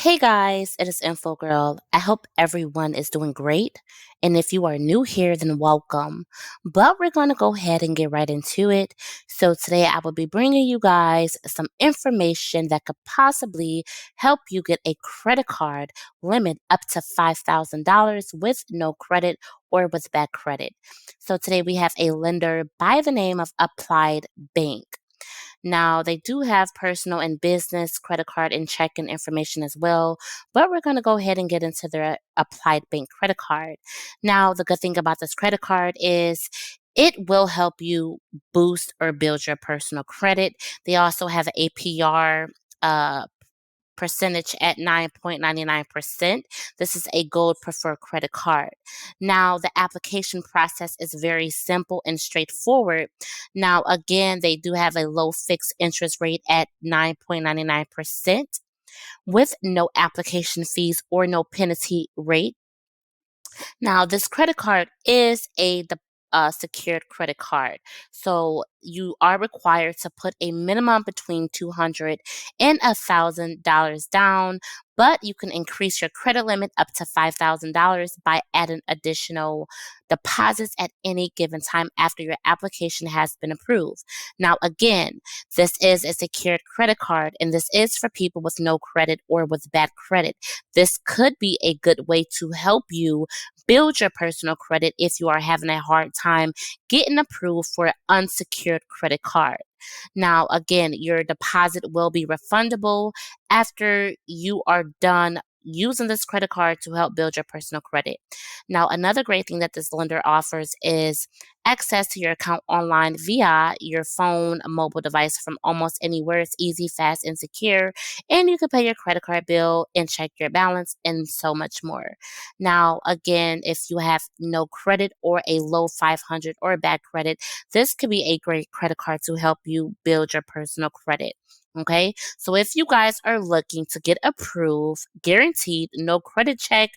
Hey guys, it is Info Girl. I hope everyone is doing great. And if you are new here, then welcome. But we're going to go ahead and get right into it. So today I will be bringing you guys some information that could possibly help you get a credit card limit up to $5,000 with no credit or with bad credit. So today we have a lender by the name of Applied Bank. Now, they do have personal and business credit card and checking information as well, but we're going to go ahead and get into their Applied Bank credit card. Now, the good thing about this credit card is it will help you boost or build your personal credit. They also have an APR percentage at 9.99%. This is a gold preferred credit card. Now, the application process is very simple and straightforward. Now, again, they do have a low fixed interest rate at 9.99% with no application fees or no penalty rate. Now, this credit card is a secured credit card. So you are required to put a minimum between $200 and $1,000 down, but you can increase your credit limit up to $5,000 by adding additional deposits at any given time after your application has been approved. Now, again, this is a secured credit card, and this is for people with no credit or with bad credit. This could be a good way to help you build your personal credit if you are having a hard time getting approved for an unsecured credit card. Now, again, your deposit will be refundable after you are done using this credit card to help build your personal credit. Now, another great thing that this lender offers is access to your account online via your phone, a mobile device from almost anywhere. It's easy, fast, and secure. And you can pay your credit card bill and check your balance and so much more. Now, again, if you have no credit or a low 500 or bad credit, this could be a great credit card to help you build your personal credit. Okay, so if you guys are looking to get approved, guaranteed, no credit check,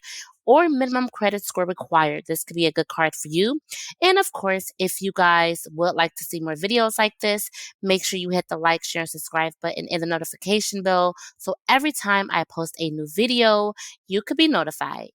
or minimum credit score required, this could be a good card for you. And of course, if you guys would like to see more videos like this, make sure you hit the like, share, and subscribe button and the notification bell so every time I post a new video, you could be notified.